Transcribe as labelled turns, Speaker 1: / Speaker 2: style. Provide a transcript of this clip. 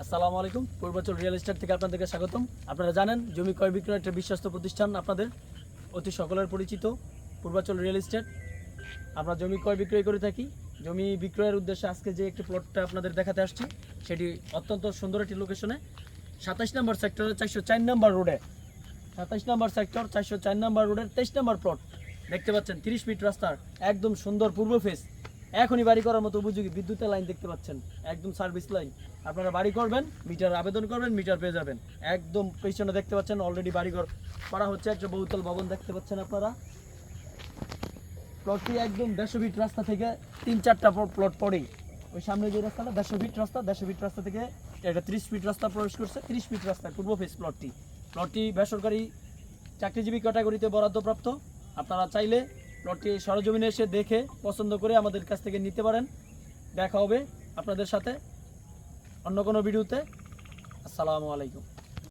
Speaker 1: আসসালামু আলাইকুম। Purbachal real estate থেকে আপনাদেরকে স্বাগতম। আপনারা জানেন জমি ক্রয় বিক্রয় একটা বিশ্বস্ত প্রতিষ্ঠান, আপনাদের অতি সকলের পরিচিত পূর্বাচল রিয়েল এস্টেট। আমরা জমি ক্রয় বিক্রয় করে থাকি। জমি বিক্রয়ের উদ্দেশ্যে আজকে যে একটি প্লটটা আপনাদের দেখাতে আসছি, সেটি অত্যন্ত সুন্দর একটি লোকেশনে, 27 নম্বর সেক্টরের 404 নম্বর রোডে, 27 নম্বর সেক্টর 404 নম্বর রোডের 23 নম্বর প্লট দেখতে পাচ্ছেন। 30 ফিট রাস্তার একদম সুন্দর পূর্ব ফেস, এখনই বাড়ি করার মতো উপযোগী। বিদ্যুতের লাইন দেখতে পাচ্ছেন, একদম সার্ভিস লাইন। আপনারা বাড়ি করবেন, মিটার আবেদন করবেন, মিটার পেয়ে যাবেন। একদম পেছনে দেখতে পাচ্ছেন অলরেডি বাড়িঘর করা হচ্ছে, একটা বহুতল ভবন দেখতে পাচ্ছেন আপনারা। প্লটটি একদম 150 ফিট রাস্তা থেকে 3-4টা প্লট পড়েই ওই সামনে যে রাস্তাটা 150 ফিট রাস্তা, 150 ফিট রাস্তা থেকে এটা 30 ফিট রাস্তা প্রবেশ করছে। 30 ফিট রাস্তায় পূর্ব ফেস প্লটটি বেসরকারি চাকরিজীবী ক্যাটাগরিতে বরাদ্দপ্রাপ্ত। আপনারা চাইলে প্লটটি সরজমিনে এসে দেখে পছন্দ করে আমাদের কাছ থেকে নিতে পারেন। দেখা হবে আপনাদের সাথে অন্য কোনো ভিডিওতে। আসসালামু আলাইকুম।